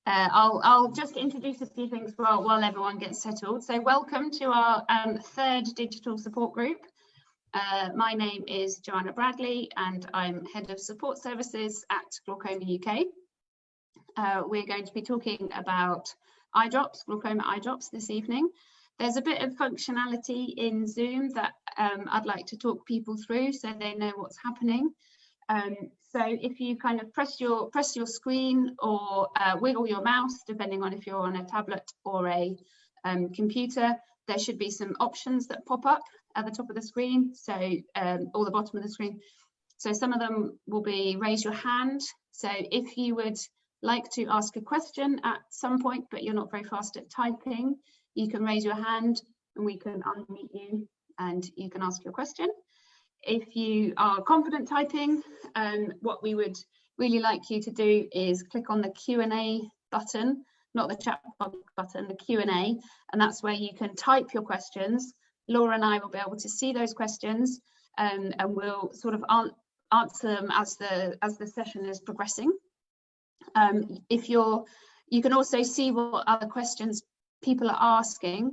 I'll just introduce a few things while everyone gets settled. So welcome to our third digital support group. My name is Joanna Bradley and I'm Head of Support Services at Glaucoma UK. We're going to be talking about eye drops, glaucoma eye drops this evening. There's a bit of functionality in Zoom that I'd like to talk people through so they know what's happening. So if you kind of press your screen or wiggle your mouse, depending on if you're on a tablet or a computer, there should be some options that pop up at the top of the screen, so or the bottom of the screen. So some of them will be raise your hand. So if you would like to ask a question at some point, but you're not very fast at typing, you can raise your hand and we can unmute you and you can ask your question. If you are confident typing, what we would really like you to do is click on the Q&A button, not the chat button, the Q&A, and that's where you can type your questions. Laura and I will be able to see those questions and we'll sort of answer them as the session is progressing. You can also see what other questions people are asking,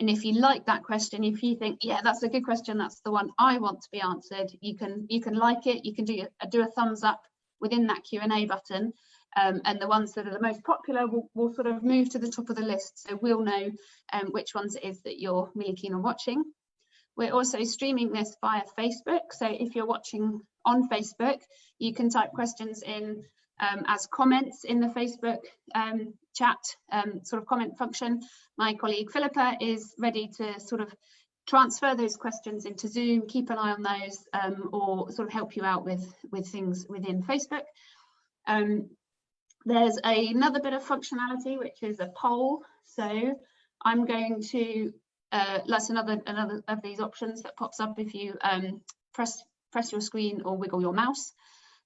and if you like that question, if you think, yeah, that's a good question, that's the one I want to be answered, you can like it, you can do a thumbs up within that Q&A button, and the ones that are the most popular will sort of move to the top of the list, so we'll know which ones it is that you're really keen on watching. We're also streaming this via Facebook, so if you're watching on Facebook, you can type questions in as comments in the Facebook chat sort of comment function. My colleague Philippa is ready to sort of transfer those questions into Zoom, keep an eye on those, or sort of help you out with things within Facebook. There's another bit of functionality, which is a poll. So I'm going to, that's another of these options that pops up if you press your screen or wiggle your mouse.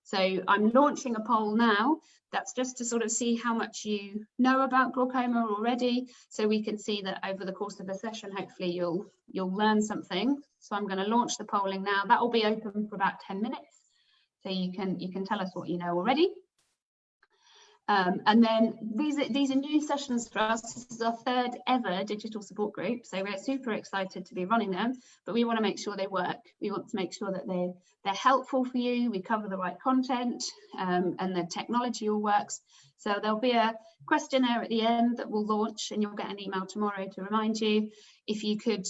So I'm launching a poll now. That's just to sort of see how much you know about glaucoma already, so we can see that over the course of the session, hopefully you'll learn something. So I'm going to launch the polling now. That will be open for about 10 minutes. So you can tell us what you know already. And then these are new sessions for us. This is our third ever digital support group, so we're super excited to be running them, but we want to make sure they work. We want to make sure that they're helpful for you, we cover the right content, and the technology all works. So there'll be a questionnaire at the end that we'll launch, and you'll get an email tomorrow to remind you. If you could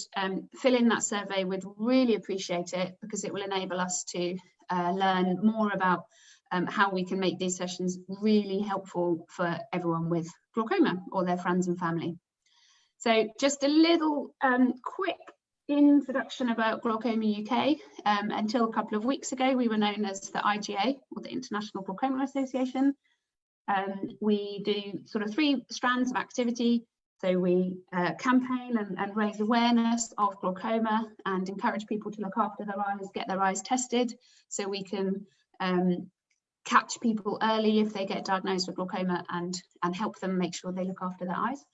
fill in that survey, we'd really appreciate it, because it will enable us to learn more about how we can make these sessions really helpful for everyone with glaucoma or their friends and family. So just a little quick introduction about Glaucoma UK. Until a couple of weeks ago, we were known as the IGA, or the International Glaucoma Association. We do sort of 3 strands of activity. So we campaign and raise awareness of glaucoma and encourage people to look after their eyes, get their eyes tested, so we can catch people early if they get diagnosed with glaucoma and help them make sure they look after their eyes.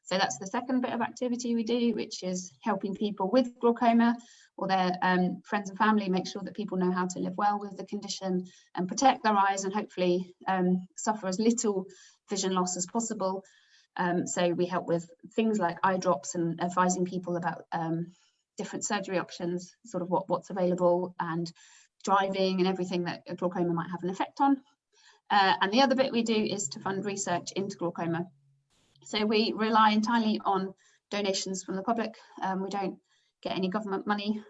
So that's the second bit of activity we do, which is helping people with glaucoma or their friends and family make sure that people know how to live well with the condition and protect their eyes and hopefully suffer as little vision loss as possible. So we help with things like eye drops and advising people about different surgery options, sort of what's available, and driving and everything that glaucoma might have an effect on. And the other bit we do is to fund research into glaucoma. So we rely entirely on donations from the public. We don't get any government money.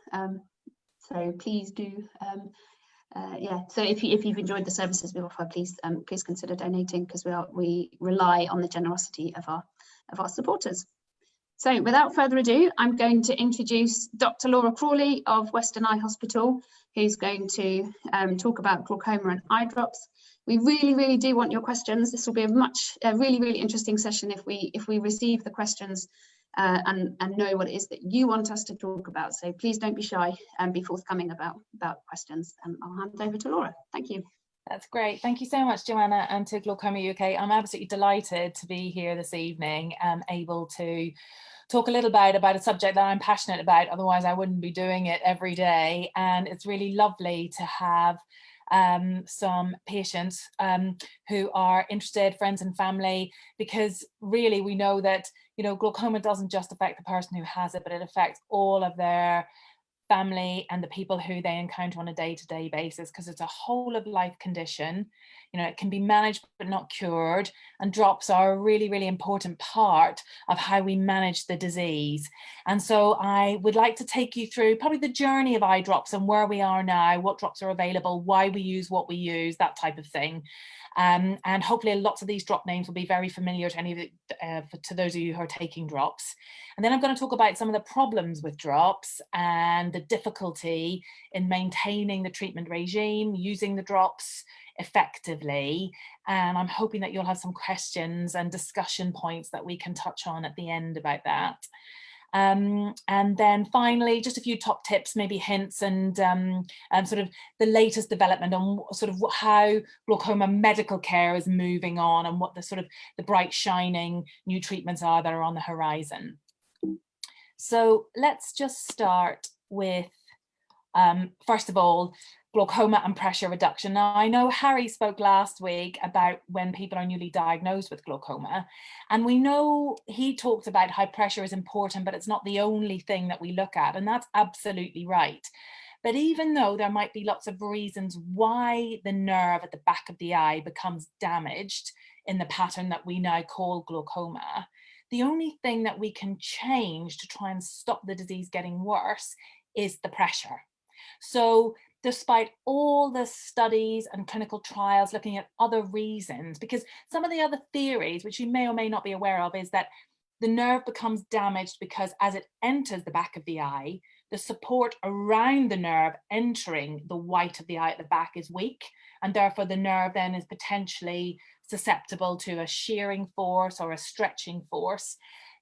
So please do, so if you've enjoyed the services we offer, please consider donating, because we rely on the generosity of our supporters. So without further ado, I'm going to introduce Dr Laura Crawley of Western Eye Hospital, who's going to talk about glaucoma and eye drops. We really do want your questions. This will be a really interesting session if we receive the questions and know what it is that you want us to talk about. So please don't be shy and be forthcoming about questions. And I'll hand over to Laura. Thank you. That's great. Thank you so much, Joanna, and to Glaucoma UK. I'm absolutely delighted to be here this evening and able to talk a little bit about a subject that I'm passionate about, otherwise I wouldn't be doing it every day. And it's really lovely to have some patients who are interested, friends and family, because really we know that, you know, glaucoma doesn't just affect the person who has it, but it affects all of their family and the people who they encounter on a day-to-day basis, because it's a whole of life condition. You know, it can be managed but not cured, and drops are a really, really important part of how we manage the disease. And so I would like to take you through probably the journey of eye drops and where we are now, what drops are available, why we use what we use, that type of thing. And hopefully lots of these drop names will be very familiar to any of to those of you who are taking drops. And then I'm going to talk about some of the problems with drops and the difficulty in maintaining the treatment regime, using the drops effectively. And I'm hoping that you'll have some questions and discussion points that we can touch on at the end about that. And then finally, just a few top tips, maybe hints, and sort of the latest development on sort of how glaucoma medical care is moving on, and what the sort of the bright shining new treatments are that are on the horizon. So let's just start with, first of all, glaucoma and pressure reduction. Now, I know Harry spoke last week about when people are newly diagnosed with glaucoma, and we know he talked about how pressure is important, but it's not the only thing that we look at, and that's absolutely right. But even though there might be lots of reasons why the nerve at the back of the eye becomes damaged in the pattern that we now call glaucoma, the only thing that we can change to try and stop the disease getting worse is the pressure. So despite all the studies and clinical trials looking at other reasons, because some of the other theories, which you may or may not be aware of, is that the nerve becomes damaged because as it enters the back of the eye, the support around the nerve entering the white of the eye at the back is weak, and therefore the nerve then is potentially susceptible to a shearing force or a stretching force.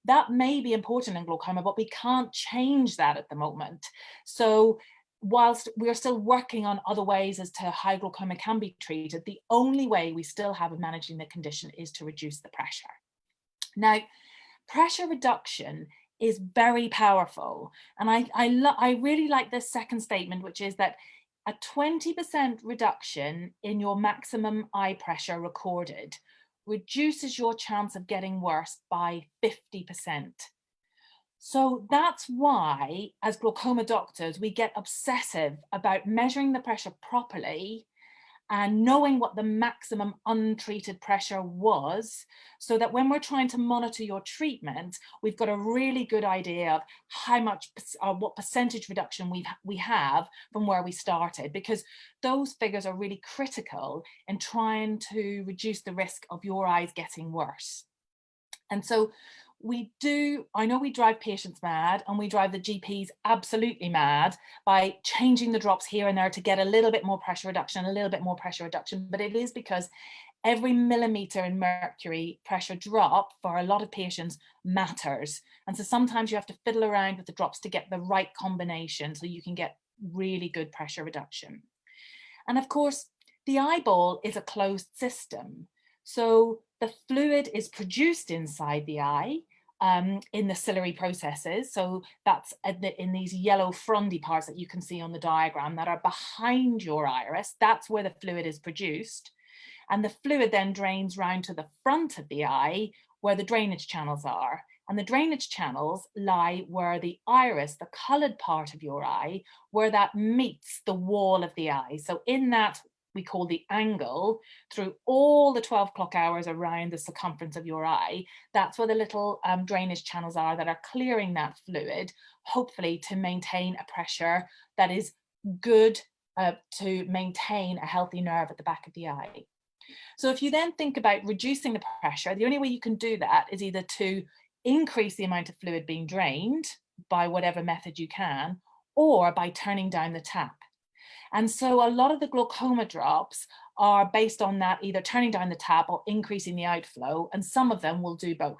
That may be important in glaucoma, but we can't change that at the moment. So whilst we're still working on other ways as to how glaucoma can be treated, the only way we still have of managing the condition is to reduce the pressure. Now, pressure reduction is very powerful. And I really like this second statement, which is that a 20% reduction in your maximum eye pressure recorded reduces your chance of getting worse by 50%. So that's why, as glaucoma doctors, we get obsessive about measuring the pressure properly and knowing what the maximum untreated pressure was, so that when we're trying to monitor your treatment, we've got a really good idea of how much or what percentage reduction we have from where we started, because those figures are really critical in trying to reduce the risk of your eyes getting worse. And so I know we drive patients mad, and we drive the GPs absolutely mad by changing the drops here and there to get a little bit more pressure reduction, but it is because every millimeter in mercury pressure drop for a lot of patients matters. And so sometimes you have to fiddle around with the drops to get the right combination so you can get really good pressure reduction. And of course, the eyeball is a closed system. So the fluid is produced inside the eye in the ciliary processes. So that's in these yellow frondy parts that you can see on the diagram that are behind your iris. That's where the fluid is produced. And the fluid then drains round to the front of the eye where the drainage channels are. And the drainage channels lie where the iris, the coloured part of your eye, where that meets the wall of the eye. So in that, we call the angle, through all the 12 clock hours around the circumference of your eye, that's where the little drainage channels are that are clearing that fluid, hopefully to maintain a pressure that is good to maintain a healthy nerve at the back of the eye. So if you then think about reducing the pressure, the only way you can do that is either to increase the amount of fluid being drained by whatever method you can, or by turning down the tap. And so a lot of the glaucoma drops are based on that, either turning down the tap or increasing the outflow, and some of them will do both.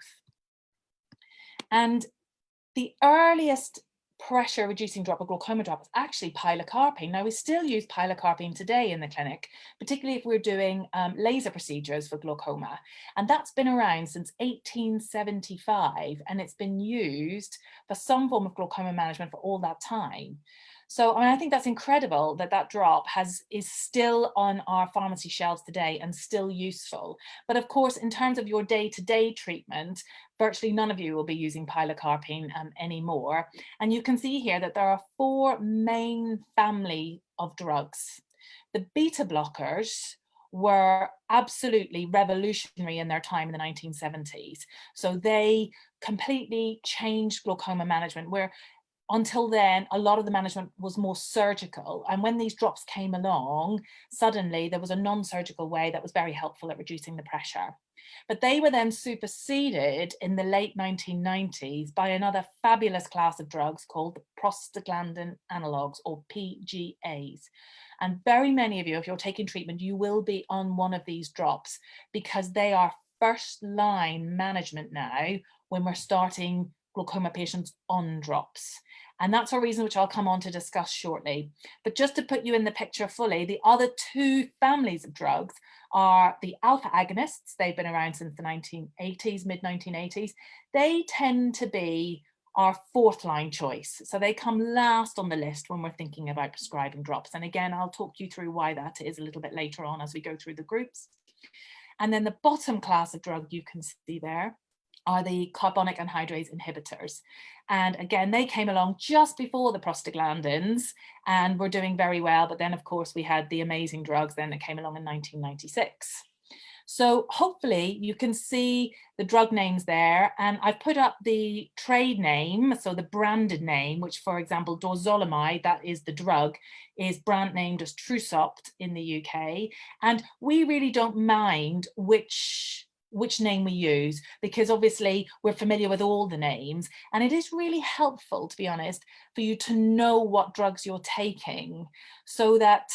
And the earliest pressure reducing drop, or glaucoma drop, is actually pilocarpine. Now, we still use pilocarpine today in the clinic, particularly if we're doing laser procedures for glaucoma. And that's been around since 1875, and it's been used for some form of glaucoma management for all that time. So I think that's incredible that that drop is still on our pharmacy shelves today and still useful. But of course, in terms of your day-to-day treatment, virtually none of you will be using pilocarpine anymore. And you can see here that there are 4 main family of drugs. The beta blockers were absolutely revolutionary in their time in the 1970s. So they completely changed glaucoma management, where until then, a lot of the management was more surgical. And when these drops came along, suddenly there was a non-surgical way that was very helpful at reducing the pressure. But they were then superseded in the late 1990s by another fabulous class of drugs called the prostaglandin analogues, or PGAs. And very many of you, if you're taking treatment, you will be on one of these drops because they are first line management now when we're starting glaucoma patients on drops. And that's a reason which I'll come on to discuss shortly. But just to put you in the picture fully, the other 2 families of drugs are the alpha agonists. They've been around since the 1980s, mid 1980s. They tend to be our 4th line choice. So they come last on the list when we're thinking about prescribing drops. And again, I'll talk you through why that is a little bit later on as we go through the groups. And then the bottom class of drug you can see there are the carbonic anhydrase inhibitors. And again, they came along just before the prostaglandins and were doing very well. But then, of course, we had the amazing drugs then that came along in 1996. So hopefully you can see the drug names there. And I've put up the trade name, so the branded name, which, for example, dorzolamide, that is the drug, is brand named as Trusopt in the UK. And we really don't mind which name we use, because obviously we're familiar with all the names, and it is really helpful, to be honest, for you to know what drugs you're taking, so that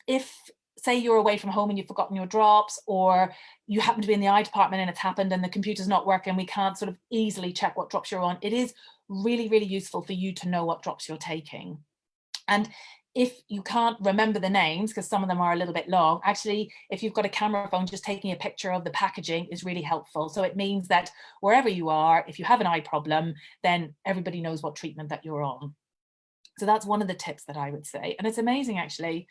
if, say, you're away from home and you've forgotten your drops, or you happen to be in the eye department and it's happened and the computer's not working, we can't sort of easily check what drops you're on, it is really, really useful for you to know what drops you're taking. And if you can't remember the names, because some of them are a little bit long, actually, if you've got a camera phone, just taking a picture of the packaging is really helpful. So it means that wherever you are, if you have an eye problem, then everybody knows what treatment that you're on. So that's one of the tips that I would say. And it's amazing, actually,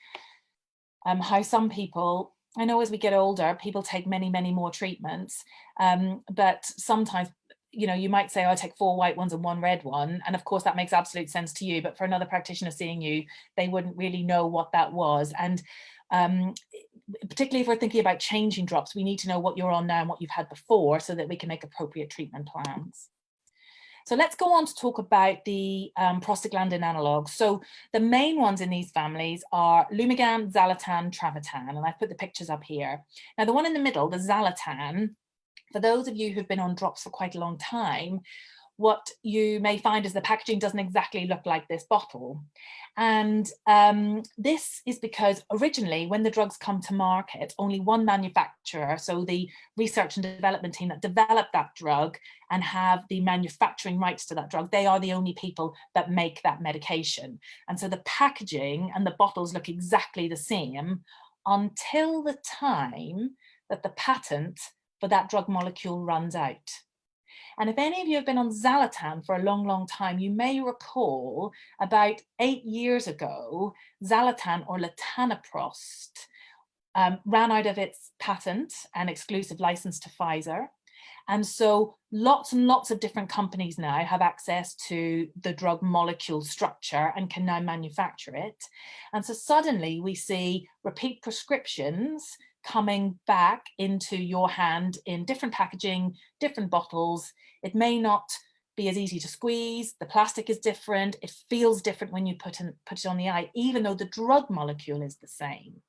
how some people, I know as we get older, people take many, many more treatments, but sometimes, you know, you might say, oh, I take 4 white ones and 1 red one. And of course, that makes absolute sense to you. But for another practitioner seeing you, they wouldn't really know what that was. And particularly if we're thinking about changing drops, we need to know what you're on now and what you've had before so that we can make appropriate treatment plans. So let's go on to talk about the prostaglandin analogues. So the main ones in these families are Lumigan, Xalatan, Travatan, and I've put the pictures up here. Now, the one in the middle, the Xalatan, for those of you who've been on drops for quite a long time, what you may find is the packaging doesn't exactly look like this bottle. And this is because originally when the drugs come to market, only one manufacturer, so the research and development team that developed that drug and have the manufacturing rights to that drug, they are the only people that make that medication. And so the packaging and the bottles look exactly the same until the time that the patent for that drug molecule runs out. And if any of you have been on Xalatan for a long, long time, you may recall about 8 years ago, Xalatan, or latanoprost, ran out of its patent and exclusive license to Pfizer. And so lots and lots of different companies now have access to the drug molecule structure and can now manufacture it. And so suddenly we see repeat prescriptions coming back into your hand in different packaging, different bottles. It may not be as easy to squeeze, the plastic is different, it feels different when you put it on the eye, even though the drug molecule is the same.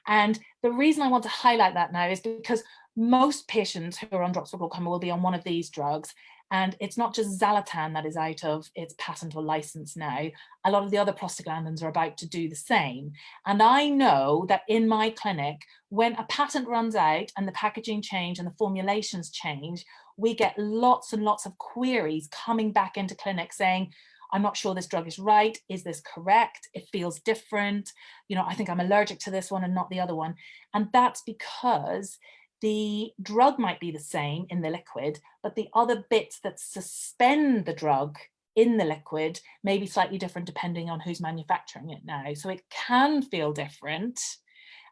And the reason I want to highlight that now is because most patients who are on drops for glaucoma will be on one of these drugs. And it's not just Xalatan that is out of its patent or license now. A lot of the other prostaglandins are about to do the same. And I know that in my clinic, when a patent runs out and the packaging change and the formulations change, we get lots and lots of queries coming back into clinic saying, I'm not sure this drug is right. Is this correct? It feels different. You know, I think I'm allergic to this one and not the other one. And that's because the drug might be the same in the liquid, but the other bits that suspend the drug in the liquid may be slightly different depending on who's manufacturing it now. So it can feel different,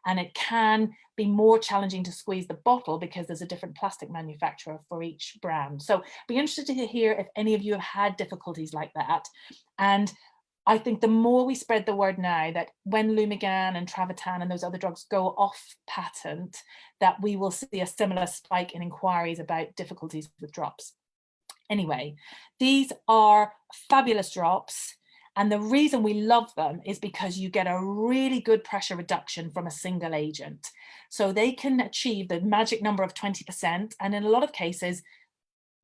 and it can be more challenging to squeeze the bottle because there's a different plastic manufacturer for each brand. So be interested to hear if any of you have had difficulties like that. And I think the more we spread the word now that when Lumigan and Travatan and those other drugs go off patent, that we will see a similar spike in inquiries about difficulties with drops. Anyway, these are fabulous drops. And the reason we love them is because you get a really good pressure reduction from a single agent. So they can achieve the magic number of 20%, and in a lot of cases,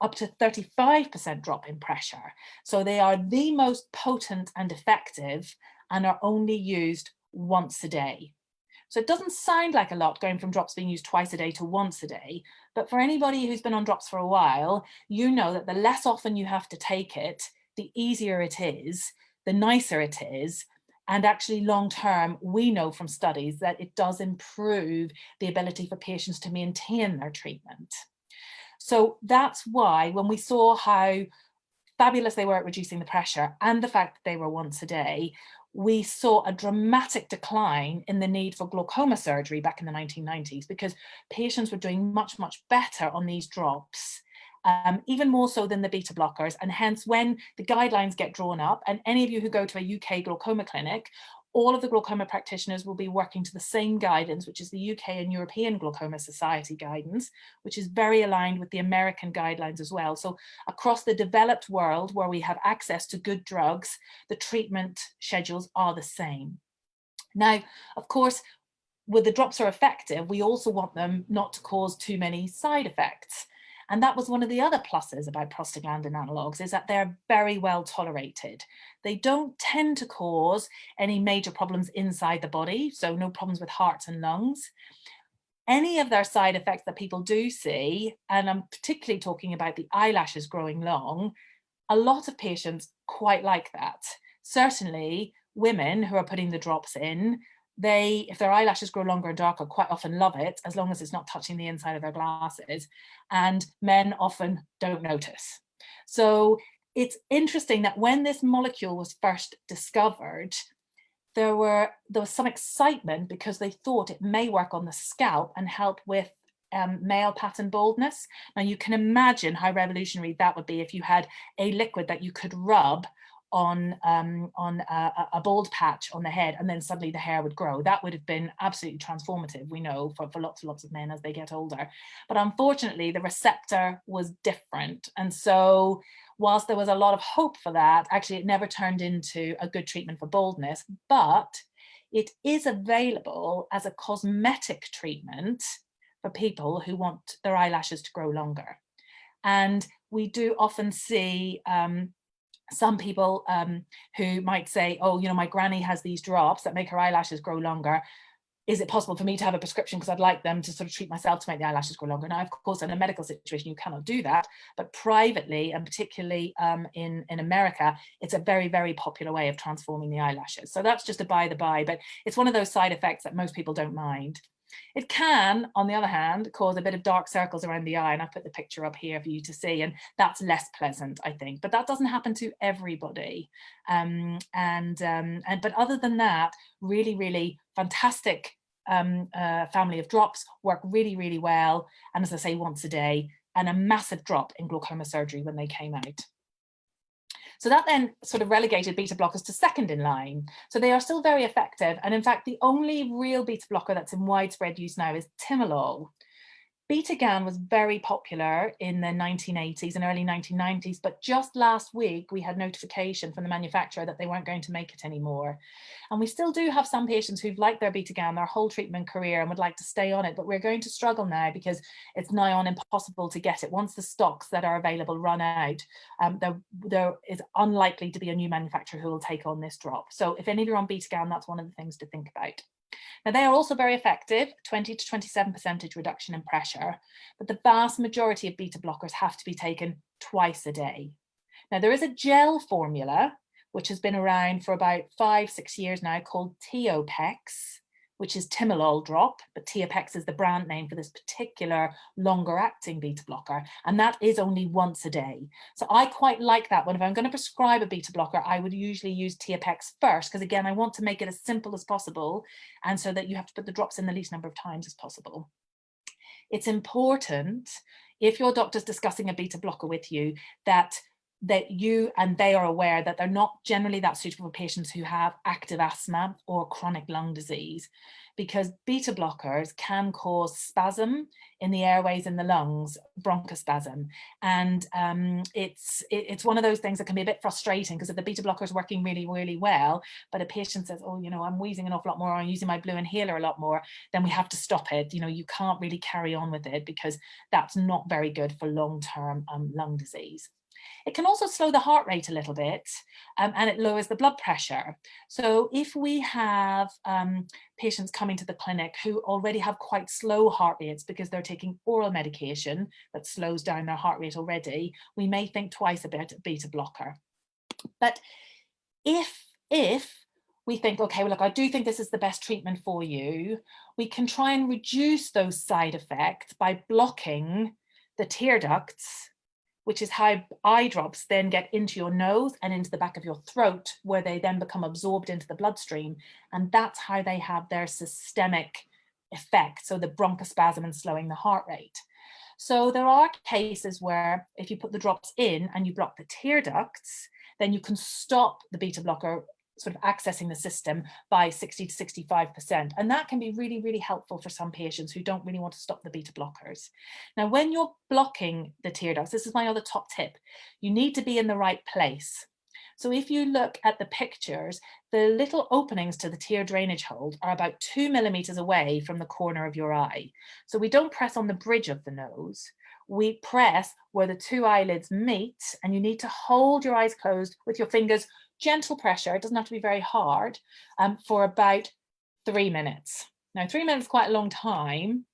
up to 35% drop in pressure. So they are the most potent and effective and are only used once a day. So it doesn't sound like a lot going from drops being used twice a day to once a day, but for anybody who's been on drops for a while, you know that the less often you have to take it, the easier it is, the nicer it is. And actually long term, we know from studies that it does improve the ability for patients to maintain their treatment. So that's why when we saw how fabulous they were at reducing the pressure and the fact that they were once a day, we saw a dramatic decline in the need for glaucoma surgery back in the 1990s, because patients were doing much, much better on these drops. Even more so than the beta blockers. And hence when the guidelines get drawn up, and any of you who go to a UK glaucoma clinic, all of the glaucoma practitioners will be working to the same guidance, which is the UK and European Glaucoma Society guidance, which is very aligned with the American guidelines as well. So across the developed world where we have access to good drugs, the treatment schedules are the same. Now, of course, where the drops are effective, we also want them not to cause too many side effects. And that was one of the other pluses about prostaglandin analogues, is that they're very well tolerated. They don't tend to cause any major problems inside the body, so no problems with hearts and lungs. Any of their side effects that people do see, and I'm particularly talking about the eyelashes growing long, a lot of patients quite like that. Certainly women who are putting the drops in, if their eyelashes grow longer and darker, quite often love it, as long as it's not touching the inside of their glasses. And men often don't notice. So it's interesting that when this molecule was first discovered, there was some excitement because they thought it may work on the scalp and help with male pattern baldness. Now you can imagine how revolutionary that would be if you had a liquid that you could rub on a bald patch on the head, and then suddenly the hair would grow. That would have been absolutely transformative, we know, for lots and lots of men as they get older. But unfortunately, the receptor was different. And so whilst there was a lot of hope for that, actually it never turned into a good treatment for baldness, but it is available as a cosmetic treatment for people who want their eyelashes to grow longer. And we do often see some people who might say, oh, you know, my granny has these drops that make her eyelashes grow longer. Is it possible for me to have a prescription because I'd like them to sort of treat myself to make the eyelashes grow longer? Now, of course, in a medical situation, you cannot do that, but privately, and particularly in America, it's a very, very popular way of transforming the eyelashes. So that's just a by the by, but it's one of those side effects that most people don't mind. It can, on the other hand, cause a bit of dark circles around the eye, and I put the picture up here for you to see, and that's less pleasant, I think, but that doesn't happen to everybody. But other than that, really, really fantastic family of drops, work really, really well, and as I say, once a day, and a massive drop in glaucoma surgery when they came out. So that then sort of relegated beta blockers to second in line. So they are still very effective. And in fact, the only real beta blocker that's in widespread use now is timolol. Beta-gan was very popular in the 1980s and early 1990s, but just last week we had notification from the manufacturer that they weren't going to make it anymore. And we still do have some patients who've liked their beta-gan their whole treatment career and would like to stay on it, but we're going to struggle now because it's nigh on impossible to get it. Once the stocks that are available run out, there is unlikely to be a new manufacturer who will take on this drop. So if any of you are on beta-gan, that's one of the things to think about. Now, they are also very effective, 20 to 27% reduction in pressure, but the vast majority of beta blockers have to be taken twice a day. Now, there is a gel formula, which has been around for about 5-6 years now, called Teopex, which is timolol drop, but Tiapex is the brand name for this particular longer acting beta blocker, and that is only once a day. So I quite like that one. If I'm going to prescribe a beta blocker, I would usually use Tiapex first, because again, I want to make it as simple as possible, and so that you have to put the drops in the least number of times as possible. It's important, if your doctor's discussing a beta blocker with you, that you and they are aware that they're not generally that suitable for patients who have active asthma or chronic lung disease, because beta blockers can cause spasm in the airways in the lungs, bronchospasm. And it's one of those things that can be a bit frustrating, because if the beta blocker is working really, really well, but a patient says, oh, you know, I'm wheezing an awful lot more, or I'm using my blue inhaler a lot more, then we have to stop it. You know, you can't really carry on with it, because that's not very good for long-term lung disease. It can also slow the heart rate a little bit, and it lowers the blood pressure. So if we have patients coming to the clinic who already have quite slow heart rates because they're taking oral medication that slows down their heart rate already, we may think twice about a beta blocker. But if we think, okay, well, look, I do think this is the best treatment for you, we can try and reduce those side effects by blocking the tear ducts, which is how eye drops then get into your nose and into the back of your throat, where they then become absorbed into the bloodstream. And that's how they have their systemic effect, so the bronchospasm and slowing the heart rate. So there are cases where if you put the drops in and you block the tear ducts, then you can stop the beta blocker sort of accessing the system by 60 to 65%. And that can be really, really helpful for some patients who don't really want to stop the beta blockers. Now, when you're blocking the tear ducts, this is my other top tip, you need to be in the right place. So if you look at the pictures, the little openings to the tear drainage hole are about 2 millimeters away from the corner of your eye. So we don't press on the bridge of the nose. We press where the two eyelids meet, and you need to hold your eyes closed with your fingers, gentle pressure, it doesn't have to be very hard, for about 3 minutes. Now, 3 minutes is quite a long time,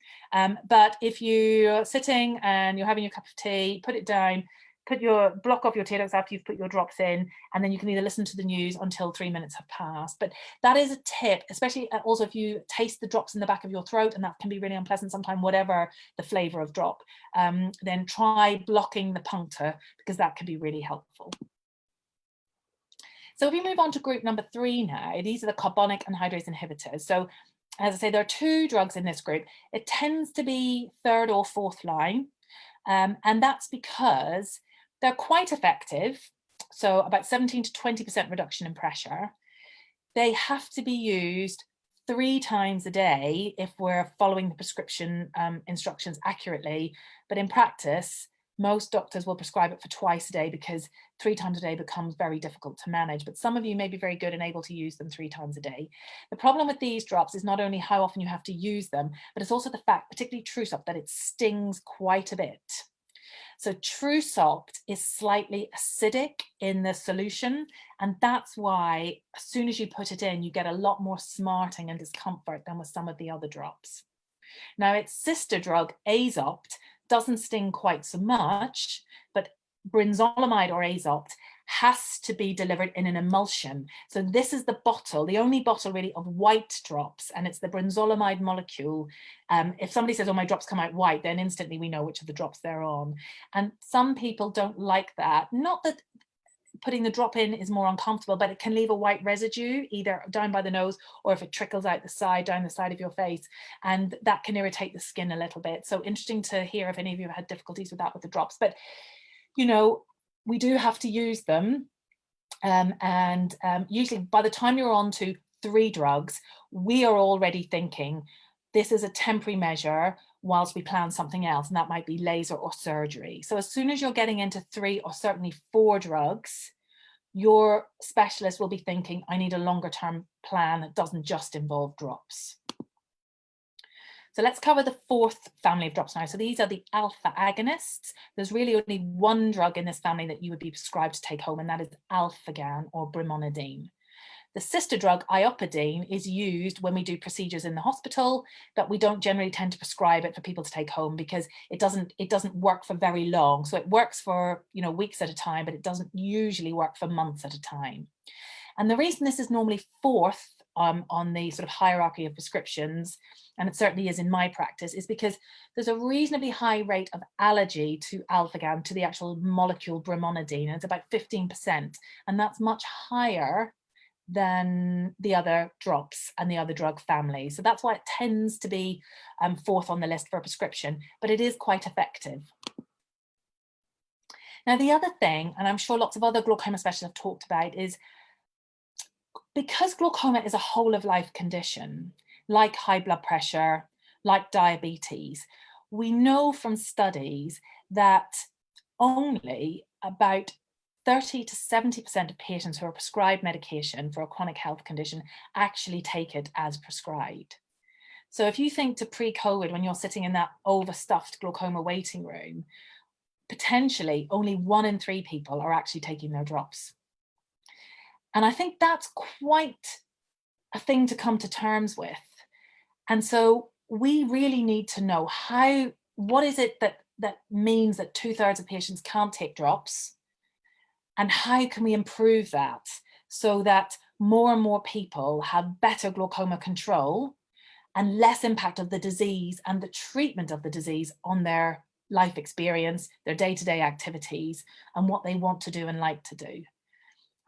but if you're sitting and you're having your cup of tea, put it down, block off your tear ducts after you've put your drops in, and then you can either listen to the news until 3 minutes have passed. But that is a tip, especially also if you taste the drops in the back of your throat, and that can be really unpleasant sometimes, whatever the flavor of drop, then try blocking the puncture, because that can be really helpful. So if we move on to group number 3 now, these are the carbonic anhydrase inhibitors. So as I say, there are 2 drugs in this group. It tends to be 3rd or 4th line, and that's because they're quite effective. So about 17 to 20% reduction in pressure. They have to be used 3 times a day if we're following the prescription instructions accurately. But in practice, most doctors will prescribe it for twice a day, because 3 times a day becomes very difficult to manage. But some of you may be very good and able to use them 3 times a day. The problem with these drops is not only how often you have to use them, but it's also the fact, particularly Trusop, that it stings quite a bit. So Trusop is slightly acidic in the solution, and that's why as soon as you put it in, you get a lot more smarting and discomfort than with some of the other drops. Now, its sister drug, Azopt, doesn't sting quite so much, but brinzolamide or Azopt has to be delivered in an emulsion. So this is the bottle, the only bottle really of white drops, and it's the brinzolamide molecule. If somebody says, oh, my drops come out white, then instantly we know which of the drops they're on. And some people don't like that. Not that putting the drop in is more uncomfortable, but it can leave a white residue either down by the nose, or if it trickles out the side, down the side of your face, and that can irritate the skin a little bit. So interesting to hear if any of you have had difficulties with that with the drops. But you know, we do have to use them, and usually by the time you're on to 3 drugs, we are already thinking this is a temporary measure whilst we plan something else, and that might be laser or surgery. So as soon as you're getting into 3 or certainly 4 drugs, your specialist will be thinking, I need a longer term plan that doesn't just involve drops. So let's cover the 4th family of drops now. So these are the alpha agonists. There's really only 1 drug in this family that you would be prescribed to take home, and that is Alphagan or brimonidine. The sister drug, iopidine, is used when we do procedures in the hospital, but we don't generally tend to prescribe it for people to take home, because it doesn't work for very long. So it works for, you know, weeks at a time, but it doesn't usually work for months at a time. And the reason this is normally 4th on the sort of hierarchy of prescriptions, and it certainly is in my practice, is because there's a reasonably high rate of allergy to alpha-GAN, to the actual molecule brimonidine, and it's about 15%, and that's much higher than the other drops and the other drug family. So that's why it tends to be fourth on the list for a prescription, but it is quite effective. Now, the other thing, and I'm sure lots of other glaucoma specialists have talked about, is because glaucoma is a whole of life condition, like high blood pressure, like diabetes, we know from studies that only about 30 to 70% of patients who are prescribed medication for a chronic health condition actually take it as prescribed. So if you think to pre-COVID, when you're sitting in that overstuffed glaucoma waiting room, potentially only 1 in 3 people are actually taking their drops. And I think that's quite a thing to come to terms with. And so we really need to know what is it that means that 2/3 of patients can't take drops, and how can we improve that so that more and more people have better glaucoma control and less impact of the disease and the treatment of the disease on their life experience, their day-to-day activities, and what they want to do and like to do.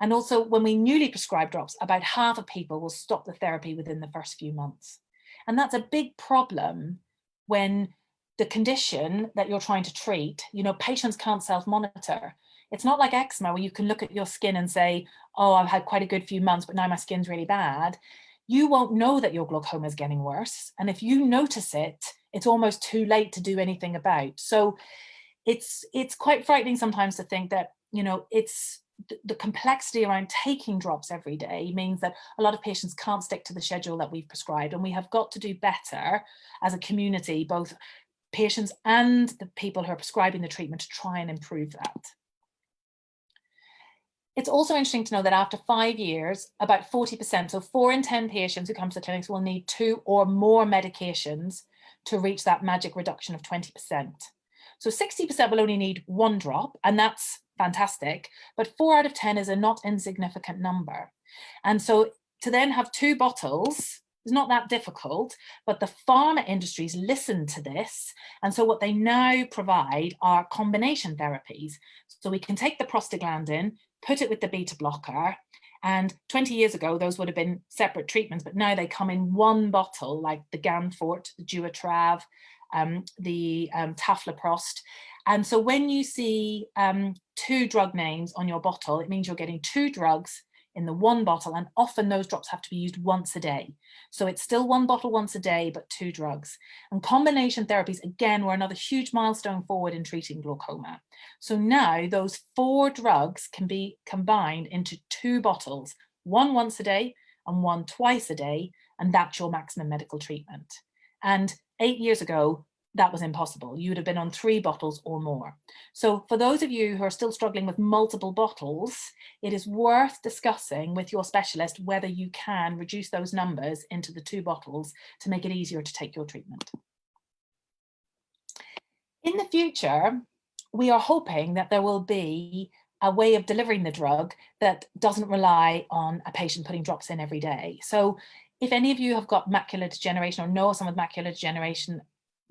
And also, when we newly prescribe drops, about half of people will stop the therapy within the first few months. And that's a big problem when the condition that you're trying to treat, patients can't self-monitor. It's not like eczema where you can look at your skin and say, oh, I've had quite a good few months, but now my skin's really bad. You won't know that your glaucoma is getting worse. And if you notice it, it's almost too late to do anything about. So it's quite frightening sometimes to think that, it's the complexity around taking drops every day means that a lot of patients can't stick to the schedule that we've prescribed. And we have got to do better as a community, both patients and the people who are prescribing the treatment, to try and improve that. It's also interesting to know that after 5 years, about 40%, so 4 in 10 patients who come to the clinics will need 2 or more medications to reach that magic reduction of 20%. So 60% will only need 1 drop, and that's fantastic, but 4 out of 10 is a not insignificant number. And so to then have 2 bottles is not that difficult, but the pharma industries listen to this. And so what they now provide are combination therapies. So we can take the prostaglandin, put it with the beta blocker, and 20 years ago, those would have been separate treatments, but now they come in 1 bottle, like the Ganfort, the Duotrav, the Tafloprost. And so when you see 2 drug names on your bottle, it means you're getting 2 drugs in the 1 bottle, and often those drops have to be used once a day. So it's still 1 bottle once a day, but 2 drugs. And combination therapies, again, were another huge milestone forward in treating glaucoma. So now those 4 drugs can be combined into 2 bottles, 1 once a day and 1 twice a day, and that's your maximum medical treatment. And 8 years ago, that was impossible. You would have been on 3 bottles or more. So for those of you who are still struggling with multiple bottles, it is worth discussing with your specialist whether you can reduce those numbers into the 2 bottles to make it easier to take your treatment. In the future, we are hoping that there will be a way of delivering the drug that doesn't rely on a patient putting drops in every day. So if any of you have got macular degeneration or know someone with macular degeneration,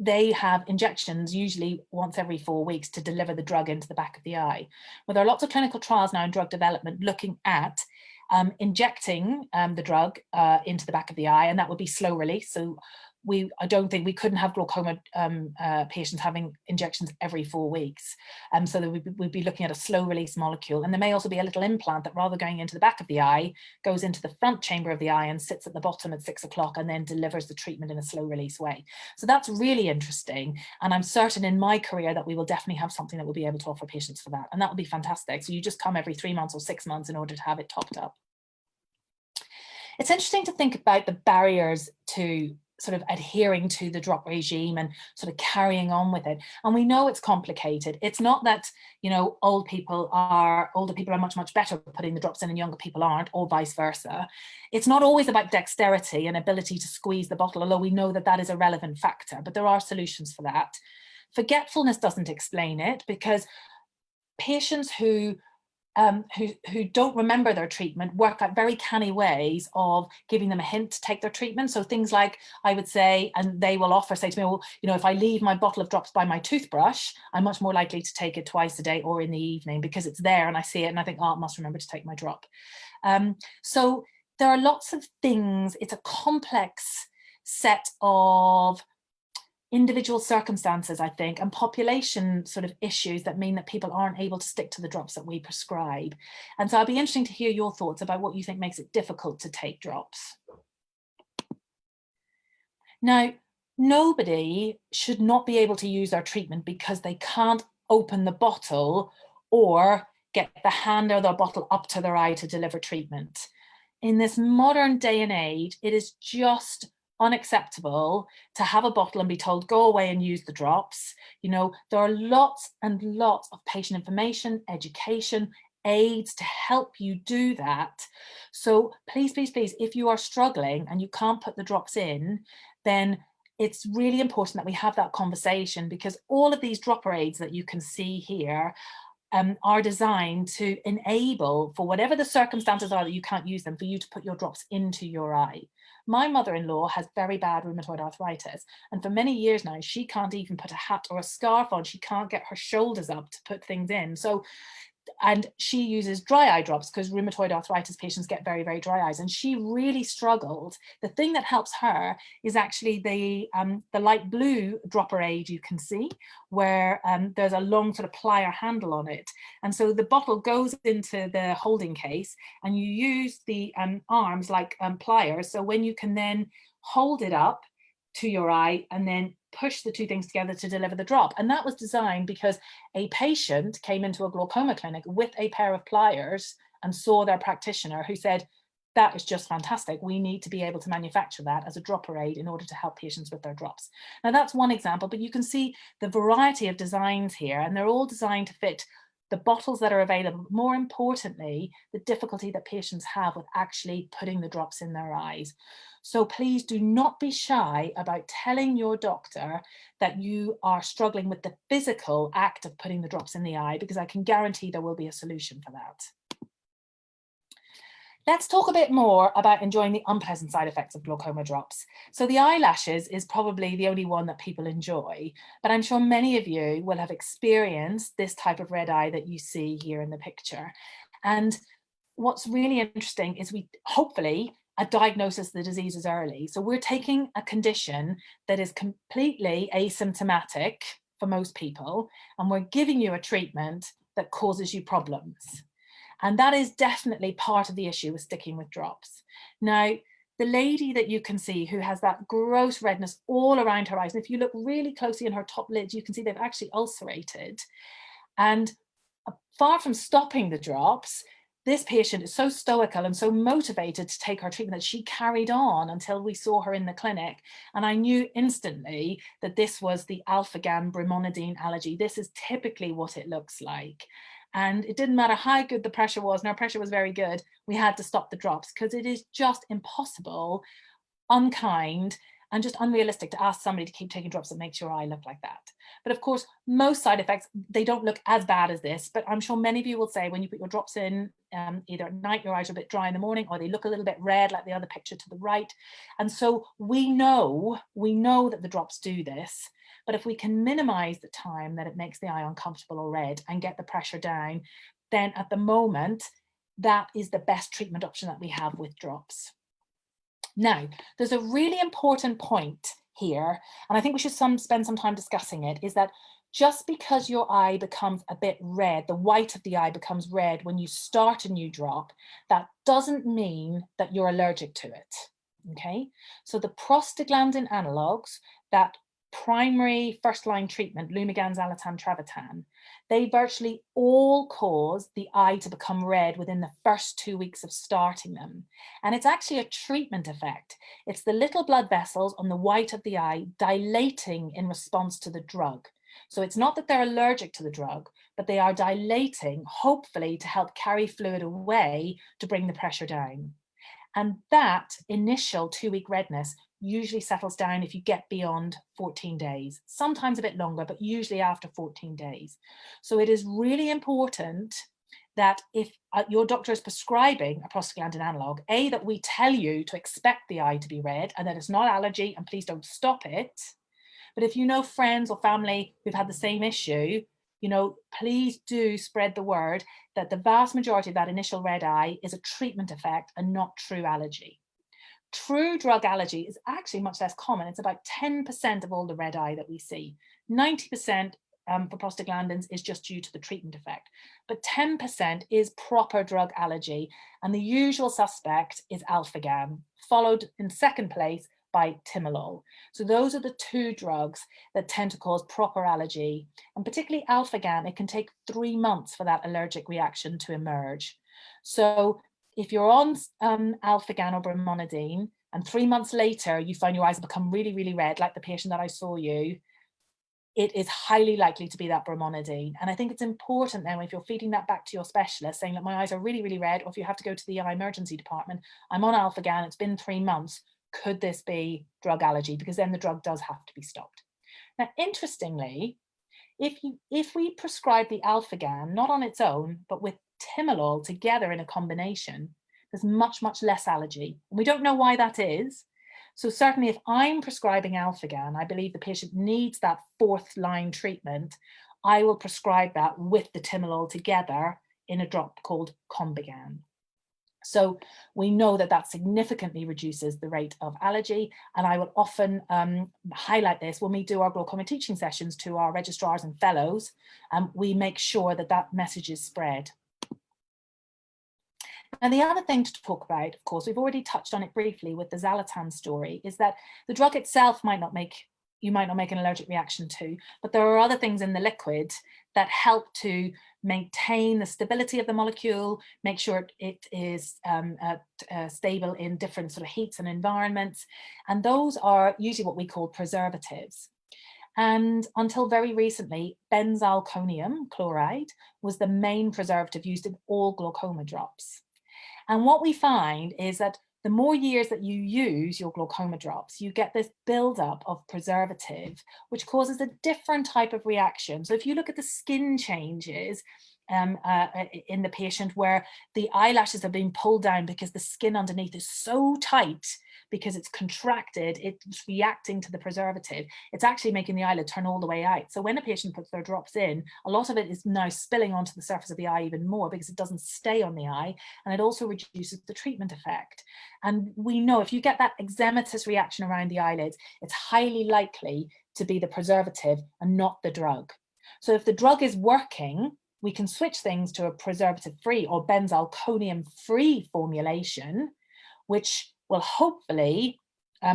they have injections usually once every 4 weeks to deliver the drug into the back of the eye. Well, there are lots of clinical trials now in drug development looking at injecting the drug into the back of the eye, and that would be slow release. So I don't think we couldn't have glaucoma patients having injections every 4 weeks. So that we'd be looking at a slow release molecule. And there may also be a little implant that, rather going into the back of the eye, goes into the front chamber of the eye and sits at the bottom at 6 o'clock and then delivers the treatment in a slow release way. So that's really interesting. And I'm certain in my career that we will definitely have something that we'll be able to offer patients for that. And that would be fantastic. So you just come every 3 months or 6 months in order to have it topped up. It's interesting to think about the barriers to sort of adhering to the drop regime and sort of carrying on with it. And we know it's complicated. It's not that, older people are much, much better at putting the drops in and younger people aren't, or vice versa. It's not always about dexterity and ability to squeeze the bottle, although we know that that is a relevant factor, but there are solutions for that. Forgetfulness doesn't explain it, because patients who who don't remember their treatment work out very canny ways of giving them a hint to take their treatment. So things like, I would say, and they will say to me, well, you know, if I leave my bottle of drops by my toothbrush, I'm much more likely to take it twice a day or in the evening, because it's there and I see it and I think, oh, I must remember to take my drop. So there are lots of things. It's a complex set of individual circumstances, I think, and population sort of issues that mean that people aren't able to stick to the drops that we prescribe. And so I'd be interested to hear your thoughts about what you think makes it difficult to take drops. Now, nobody should not be able to use our treatment because they can't open the bottle or get the hand or the bottle up to their eye to deliver treatment. In this modern day and age, it is just unacceptable to have a bottle and be told, go away and use the drops. You know, there are lots and lots of patient information, education, aids to help you do that. So please, please, please, if you are struggling and you can't put the drops in, then it's really important that we have that conversation, because all of these dropper aids that you can see here are designed to enable, for whatever the circumstances are that you can't use them, for you to put your drops into your eye. My mother-in-law has very bad rheumatoid arthritis, and for many years now, she can't even put a hat or a scarf on. She can't get her shoulders up to put things in. So, and she uses dry eye drops because rheumatoid arthritis patients get very, very dry eyes, and she really struggled. The thing that helps her is actually the light blue dropper aid you can see, where there's a long sort of plier handle on it. And so the bottle goes into the holding case and you use the arms like pliers. So when you can then hold it up to your eye and then push the two things together to deliver the drop. And that was designed because a patient came into a glaucoma clinic with a pair of pliers and saw their practitioner, who said, that is just fantastic. We need to be able to manufacture that as a dropper aid in order to help patients with their drops. Now that's one example, but you can see the variety of designs here, and they're all designed to fit the bottles that are available. More importantly, the difficulty that patients have with actually putting the drops in their eyes. So please do not be shy about telling your doctor that you are struggling with the physical act of putting the drops in the eye, because I can guarantee there will be a solution for that. Let's talk a bit more about enjoying the unpleasant side effects of glaucoma drops. So the eyelashes is probably the only one that people enjoy, but I'm sure many of you will have experienced this type of red eye that you see here in the picture. And what's really interesting is hopefully a diagnosis of the disease is early. So we're taking a condition that is completely asymptomatic for most people, and we're giving you a treatment that causes you problems. And that is definitely part of the issue with sticking with drops. Now, the lady that you can see who has that gross redness all around her eyes, and if you look really closely in her top lids, you can see they've actually ulcerated. And far from stopping the drops, this patient is so stoical and so motivated to take her treatment that she carried on until we saw her in the clinic. And I knew instantly that this was the alpha-GAN brimonidine allergy. This is typically what it looks like. And it didn't matter how good the pressure was, and our pressure was very good, we had to stop the drops, because it is just impossible, unkind, and just unrealistic to ask somebody to keep taking drops that makes your eye look like that. But of course, most side effects, they don't look as bad as this, but I'm sure many of you will say when you put your drops in, either at night, your eyes are a bit dry in the morning, or they look a little bit red like the other picture to the right. And so we know that the drops do this, but if we can minimize the time that it makes the eye uncomfortable or red and get the pressure down, then at the moment, that is the best treatment option that we have with drops. Now, there's a really important point here, and I think we should spend some time discussing it, is that just because your eye becomes a bit red, the white of the eye becomes red when you start a new drop, that doesn't mean that you're allergic to it, okay? So the prostaglandin analogues, that primary first-line treatment, Lumigan, Zalatan, Travatan, they virtually all cause the eye to become red within the first 2 weeks of starting them. And it's actually a treatment effect. It's the little blood vessels on the white of the eye dilating in response to the drug. So it's not that they're allergic to the drug, but they are dilating, hopefully to help carry fluid away to bring the pressure down. And that initial 2-week redness usually settles down if you get beyond 14 days, sometimes a bit longer, but usually after 14 days. So it is really important that if your doctor is prescribing a prostaglandin analog, that we tell you to expect the eye to be red and that it's not allergy and please don't stop it. But if you know friends or family who've had the same issue, you know, please do spread the word that the vast majority of that initial red eye is a treatment effect and not true allergy. True drug allergy is actually much less common. It's about 10% of all the red eye that we see. 90% for prostaglandins is just due to the treatment effect, but 10% is proper drug allergy. And the usual suspect is alpha-GAN, followed in second place by timolol. So those are the two drugs that tend to cause proper allergy, and particularly alpha-GAN, it can take 3 months for that allergic reaction to emerge. So if you're on alpha-GAN or brimonidine and 3 months later you find your eyes have become really, really red, like the patient that I saw you, it is highly likely to be that brimonidine. And I think it's important then, if you're feeding that back to your specialist, saying that my eyes are really, really red, or if you have to go to the eye emergency department, I'm on alpha-GAN, it's been 3 months, could this be drug allergy? Because then the drug does have to be stopped. Now, interestingly, if we prescribe the alpha-GAN, not on its own, but with timolol together in a combination, there's much, much less allergy. And we don't know why that is. So certainly if I'm prescribing alpha-GAN, I believe the patient needs that fourth line treatment, I will prescribe that with the timolol together in a drop called Combigan. So we know that that significantly reduces the rate of allergy, and I will often highlight this when we do our glaucoma teaching sessions to our registrars and fellows. We make sure that that message is spread. And the other thing to talk about, of course, we've already touched on it briefly with the Xalatan story, is that the drug itself you might not make an allergic reaction to, but there are other things in the liquid that help to maintain the stability of the molecule, make sure it is stable in different sort of heats and environments. And those are usually what we call preservatives. And until very recently, benzalkonium chloride was the main preservative used in all glaucoma drops. And what we find is that the more years that you use your glaucoma drops, you get this buildup of preservative, which causes a different type of reaction. So if you look at the skin changes in the patient where the eyelashes have been pulled down because the skin underneath is so tight, because it's contracted, it's reacting to the preservative, it's actually making the eyelid turn all the way out. So when a patient puts their drops in, a lot of it is now spilling onto the surface of the eye even more because it doesn't stay on the eye, and it also reduces the treatment effect. And we know if you get that eczematous reaction around the eyelids, it's highly likely to be the preservative and not the drug. So if the drug is working, we can switch things to a preservative-free or benzalkonium-free formulation, which will hopefully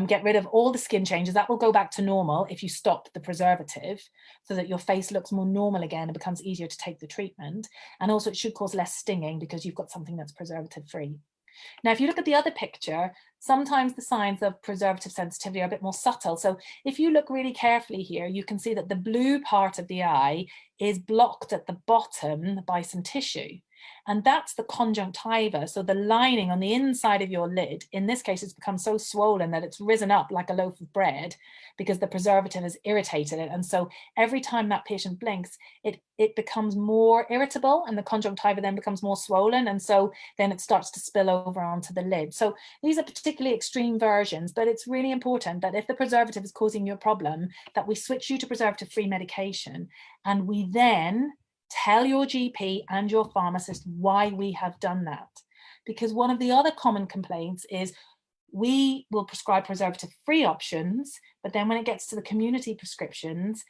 get rid of all the skin changes. That will go back to normal if you stop the preservative, so that your face looks more normal again and becomes easier to take the treatment. And also it should cause less stinging because you've got something that's preservative-free. Now, if you look at the other picture, sometimes the signs of preservative sensitivity are a bit more subtle. So if you look really carefully here, you can see that the blue part of the eye is blocked at the bottom by some tissue. And that's the conjunctiva, so the lining on the inside of your lid. In this case, it's become so swollen that it's risen up like a loaf of bread because the preservative has irritated it. And so every time that patient blinks, it becomes more irritable, and the conjunctiva then becomes more swollen. And so then it starts to spill over onto the lid. So these are particularly extreme versions, but it's really important that if the preservative is causing you a problem, that we switch you to preservative-free medication, and we then tell your GP and your pharmacist why we have done that. Because one of the other common complaints is we will prescribe preservative-free options, but then when it gets to the community prescriptions,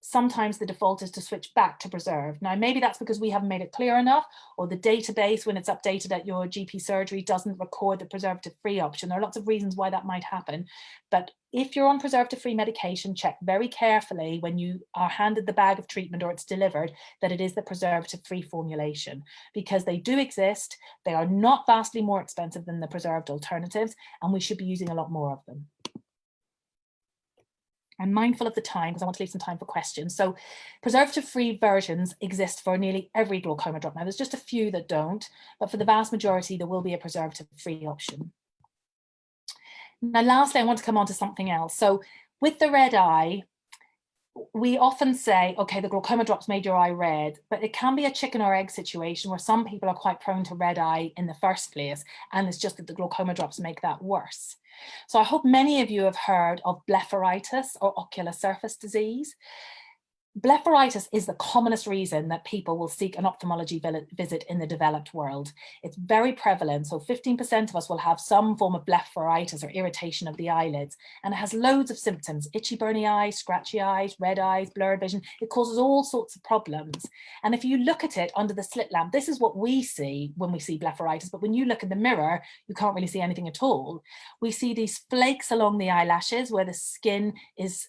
sometimes the default is to switch back to preserve. Now, maybe that's because we haven't made it clear enough, or the database, when it's updated at your GP surgery, doesn't record the preservative-free option. There are lots of reasons why that might happen. But if you're on preservative-free medication, check very carefully when you are handed the bag of treatment or it's delivered that it is the preservative-free formulation, because they do exist. They are not vastly more expensive than the preserved alternatives, and we should be using a lot more of them. I'm mindful of the time because I want to leave some time for questions. So preservative-free versions exist for nearly every glaucoma drop. Now, there's just a few that don't, but for the vast majority, there will be a preservative-free option. Now, lastly, I want to come on to something else. So with the red eye, we often say, okay, the glaucoma drops made your eye red, but it can be a chicken or egg situation where some people are quite prone to red eye in the first place, and it's just that the glaucoma drops make that worse. So I hope many of you have heard of blepharitis or ocular surface disease. Blepharitis is the commonest reason that people will seek an ophthalmology visit in the developed world. It's very prevalent, so 15% of us will have some form of blepharitis or irritation of the eyelids, and it has loads of symptoms: itchy, burny eyes, scratchy eyes, red eyes, blurred vision. It causes all sorts of problems. And if you look at it under the slit lamp, this is what we see when we see blepharitis, but when you look in the mirror, you can't really see anything at all. We see these flakes along the eyelashes where the skin is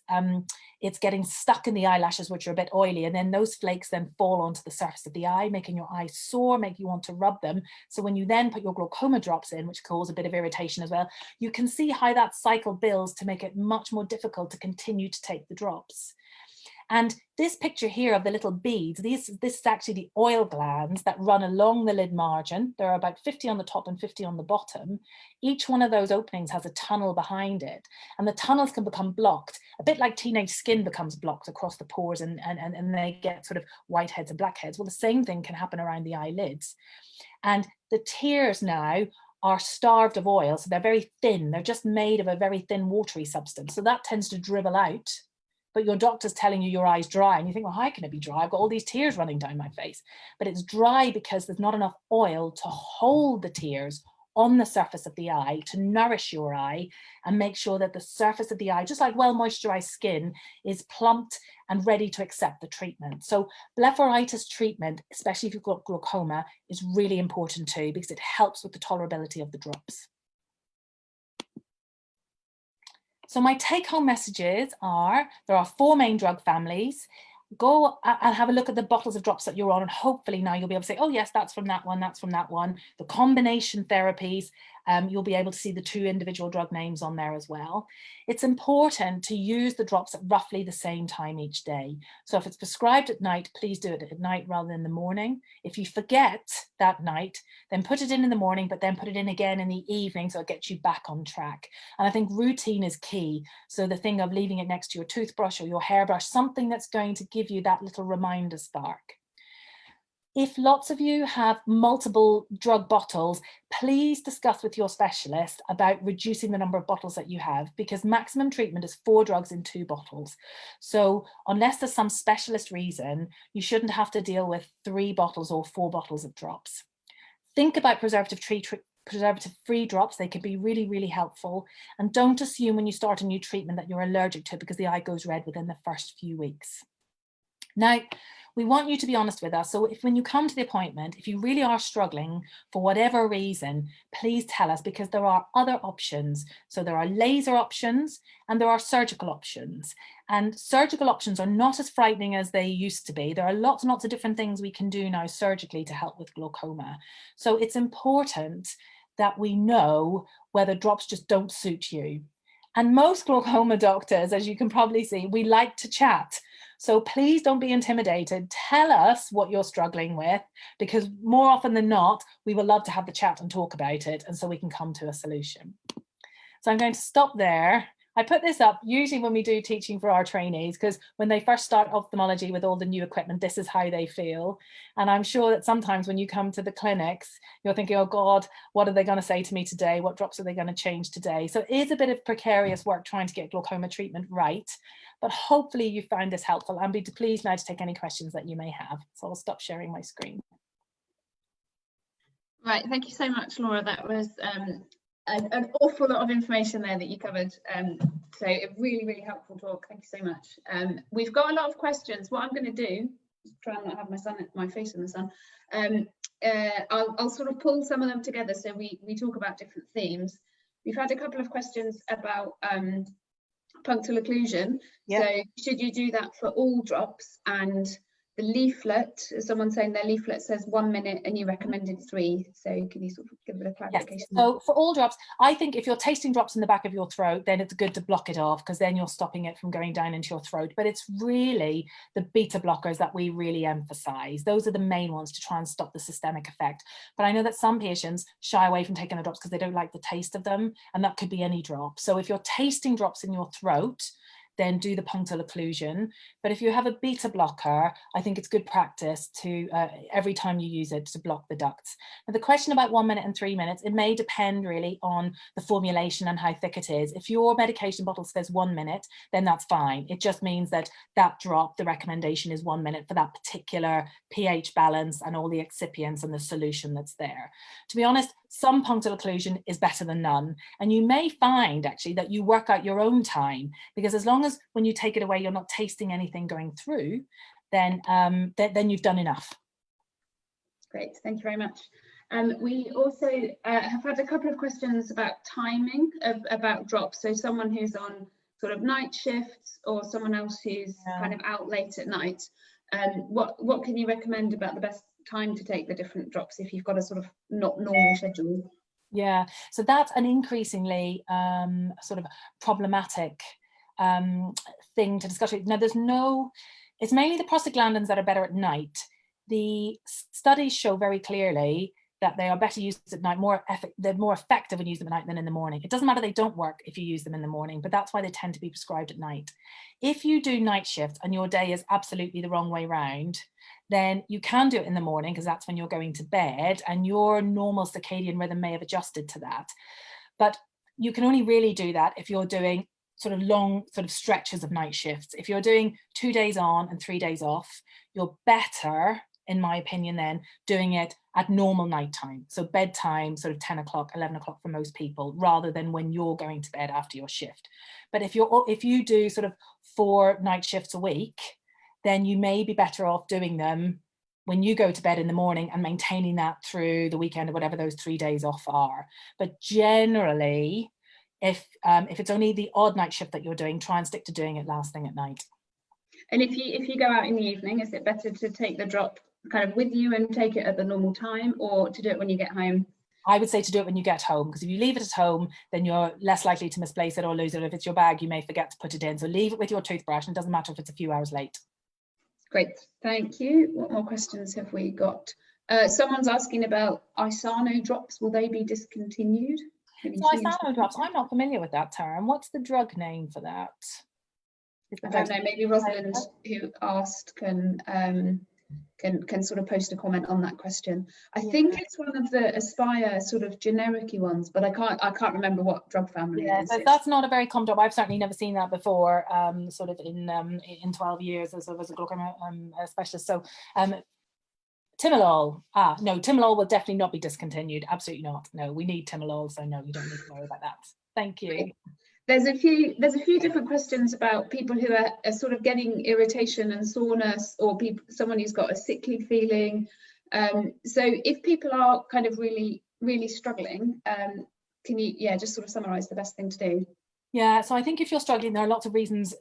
it's getting stuck in the eyelashes, which are a bit oily, and then those flakes then fall onto the surface of the eye, making your eyes sore, make you want to rub them. So when you then put your glaucoma drops in, which cause a bit of irritation as well, you can see how that cycle builds to make it much more difficult to continue to take the drops. And this picture here of the little beads, this is actually the oil glands that run along the lid margin. There are about 50 on the top and 50 on the bottom. Each one of those openings has a tunnel behind it, and the tunnels can become blocked, a bit like teenage skin becomes blocked across the pores, and they get sort of whiteheads and blackheads. Well, the same thing can happen around the eyelids. And the tears now are starved of oil, so they're very thin. They're just made of a very thin watery substance. So that tends to dribble out. But your doctor's telling you your eye's dry, and you think, well, how can it be dry? I've got all these tears running down my face. But it's dry because there's not enough oil to hold the tears on the surface of the eye to nourish your eye and make sure that the surface of the eye, just like well moisturized skin, is plumped and ready to accept the treatment. So blepharitis treatment, especially if you've got glaucoma, is really important too, because it helps with the tolerability of the drops. So my take-home messages are, there are 4 main drug families. Go and have a look at the bottles of drops that you're on, and hopefully now you'll be able to say, oh yes, that's from that one, that's from that one. The combination therapies, you'll be able to see the 2 individual drug names on there as well. It's important to use the drops at roughly the same time each day. So if it's prescribed at night, please do it at night rather than the morning. If you forget that night, then put it in the morning, but then put it in again in the evening so it gets you back on track. And I think routine is key. So the thing of leaving it next to your toothbrush or your hairbrush, something that's going to give you that little reminder spark. If lots of you have multiple drug bottles, please discuss with your specialist about reducing the number of bottles that you have, because maximum treatment is 4 drugs in 2 bottles. So unless there's some specialist reason, you shouldn't have to deal with 3 bottles or 4 bottles of drops. Think about preservative-free drops. They can be really, really helpful. And don't assume when you start a new treatment that you're allergic to it, because the eye goes red within the first few weeks. Now, we want you to be honest with us. So if when you come to the appointment, if you really are struggling for whatever reason, please tell us, because there are other options. So there are laser options and there are surgical options. And surgical options are not as frightening as they used to be. There are lots and lots of different things we can do now surgically to help with glaucoma. So it's important that we know whether drops just don't suit you. And most glaucoma doctors, as you can probably see, we like to chat. So please don't be intimidated. Tell us what you're struggling with, because more often than not, we will love to have the chat and talk about it, and so we can come to a solution. So I'm going to stop there. I put this up usually when we do teaching for our trainees, because when they first start ophthalmology with all the new equipment, this is how they feel. And I'm sure that sometimes when you come to the clinics, you're thinking, oh God, what are they going to say to me today? What drops are they going to change today? So it is a bit of precarious work trying to get glaucoma treatment right, but hopefully you found this helpful. And be pleased now to take any questions that you may have. So I'll stop sharing my screen. Right, thank you so much, Laura. That was an awful lot of information there that you covered. So a really, really helpful talk. Thank you so much. We've got a lot of questions. What I'm going to do, try and not have my face in the sun. I'll sort of pull some of them together so we talk about different themes. We've had a couple of questions about punctal occlusion. Yep. So should you do that for all drops? And the leaflet, someone saying their leaflet says 1 minute and you recommended 3. So can you sort of give a bit of clarification? Yes. So for all drops, I think if you're tasting drops in the back of your throat, then it's good to block it off, because then you're stopping it from going down into your throat. But it's really the beta blockers that we really emphasize. Those are the main ones to try and stop the systemic effect. But I know that some patients shy away from taking the drops because they don't like the taste of them, and that could be any drop. So if you're tasting drops in your throat, then do the punctal occlusion. But if you have a beta blocker, I think it's good practice to every time you use it to block the ducts. Now, the question about 1 minute and 3 minutes, it may depend really on the formulation and how thick it is. If your medication bottle says 1 minute, then that's fine. It just means that that drop, the recommendation is 1 minute for that particular pH balance and all the excipients and the solution that's there. To be honest, some punctal occlusion is better than none. And you may find actually that you work out your own time, because as long as when you take it away, you're not tasting anything going through, then you've done enough. Great, thank you very much. We also have had a couple of questions about timing about drops. So someone who's on sort of night shifts or someone else who's kind of out late at night. What can you recommend about the best time to take the different drops if you've got a sort of not normal schedule? Yeah, so that's an increasingly sort of problematic thing to discuss. Now, it's mainly the prostaglandins that are better at night. The studies show very clearly that they are better used at night, they're more effective when you use them at night than in the morning. It doesn't matter they don't work if you use them in the morning, but that's why they tend to be prescribed at night. If you do night shift and your day is absolutely the wrong way round, then you can do it in the morning because that's when you're going to bed and your normal circadian rhythm may have adjusted to that. But you can only really do that if you're doing sort of long sort of stretches of night shifts. If you're doing 2 days on and 3 days off, you're better, in my opinion, then doing it at normal nighttime. So bedtime, sort of 10 o'clock, 11 o'clock for most people, rather than when you're going to bed after your shift. But if you do sort of 4 night shifts a week, then you may be better off doing them when you go to bed in the morning and maintaining that through the weekend or whatever those 3 days off are. But generally, if it's only the odd night shift that you're doing, try and stick to doing it last thing at night. And if you go out in the evening, is it better to take the drop kind of with you and take it at the normal time, or to do it when you get home? I would say to do it when you get home, because if you leave it at home, then you're less likely to misplace it or lose it. If it's your bag, you may forget to put it in. So leave it with your toothbrush, and it doesn't matter if it's a few hours late. Great, thank you. What more questions have we got? Someone's asking about Isano drops. Will they be discontinued? So Isano drops, I'm not familiar with that term. What's the drug name for that? I don't know, maybe Rosalind, who asked, can sort of post a comment on that question. I think it's one of the Aspire sort of generic-y ones, but I can't remember what drug family it is. So that's not a very common drug. I've certainly never seen that before, sort of in 12 years as a glaucoma specialist. So Timolol, no, Timolol will definitely not be discontinued. Absolutely not. No, we need Timolol, so no, you don't need to worry about that. Thank you. There's a few different questions about people who are sort of getting irritation and soreness, or someone who's got a sickly feeling. So if people are kind of really, really struggling, can you just sort of summarize the best thing to do? Yeah, so I think if you're struggling, there are lots of reasons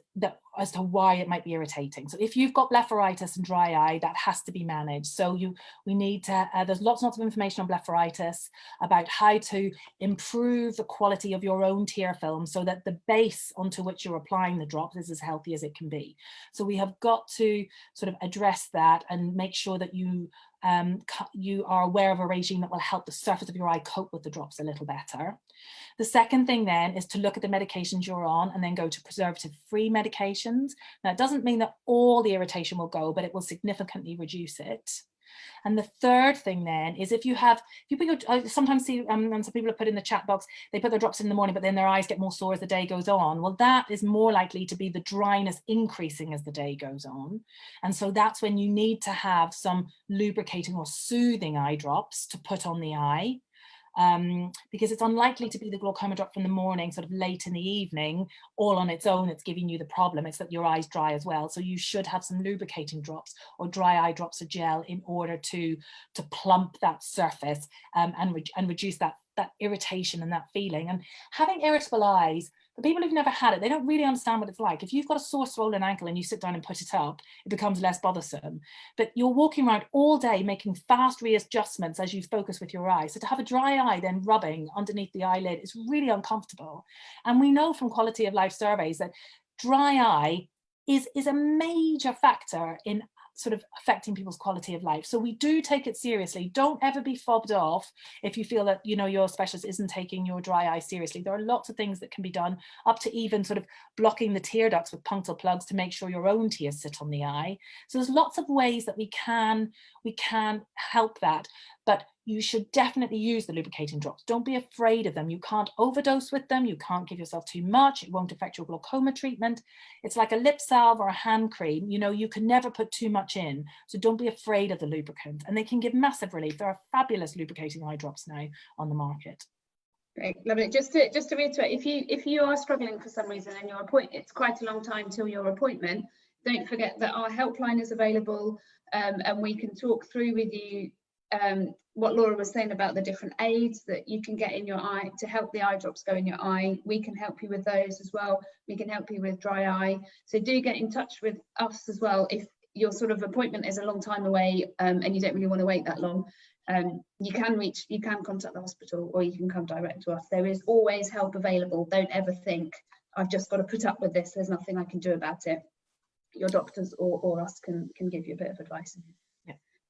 as to why it might be irritating. So if you've got blepharitis and dry eye, that has to be managed. So we need to, there's lots and lots of information on blepharitis about how to improve the quality of your own tear film so that the base onto which you're applying the drops is as healthy as it can be. So we have got to sort of address that and make sure that you are aware of a regime that will help the surface of your eye cope with the drops a little better. The second thing then is to look at the medications you're on and then go to preservative-free medications. Now, it doesn't mean that all the irritation will go, but it will significantly reduce it. And the third thing then is if you put your, I sometimes see, and some people have put in the chat box, they put their drops in the morning, but then their eyes get more sore as the day goes on. Well, that is more likely to be the dryness increasing as the day goes on. And so that's when you need to have some lubricating or soothing eye drops to put on the eye. Because it's unlikely to be the glaucoma drop from the morning, sort of late in the evening, all on its own, it's giving you the problem. It's that your eye's dry as well. So you should have some lubricating drops or dry eye drops of gel in order to plump that surface and reduce that irritation and that feeling. And having irritable eyes, for people who've never had it, they don't really understand what it's like. If you've got a sore swollen ankle and you sit down and put it up, it becomes less bothersome. But you're walking around all day making fast readjustments as you focus with your eye. So to have a dry eye then rubbing underneath the eyelid is really uncomfortable. And we know from quality of life surveys that dry eye is a major factor in sort of affecting people's quality of life. So we do take it seriously. Don't ever be fobbed off if you feel that, you know, your specialist isn't taking your dry eye seriously. There are lots of things that can be done, up to even sort of blocking the tear ducts with punctal plugs to make sure your own tears sit on the eye. So there's lots of ways that we can help that, but you should definitely use the lubricating drops. Don't be afraid of them. You can't overdose with them. You can't give yourself too much. It won't affect your glaucoma treatment. It's like a lip salve or a hand cream. You know, you can never put too much in. So don't be afraid of the lubricant, and they can give massive relief. There are fabulous lubricating eye drops now on the market. Great, love it. Just to reiterate, if you are struggling for some reason and your appointment, it's quite a long time till your appointment, don't forget that our helpline is available, and we can talk through with you what Laura was saying about the different aids that you can get in your eye to help the eye drops go in your eye. We can help you with those as well. We can help you with dry eye. So do get in touch with us as well if your sort of appointment is a long time away, and you don't really want to wait that long. You can contact the hospital, or you can come direct to us. There is always help available. Don't ever think I've just got to put up with this, there's nothing I can do about it. Your doctors or us can give you a bit of advice.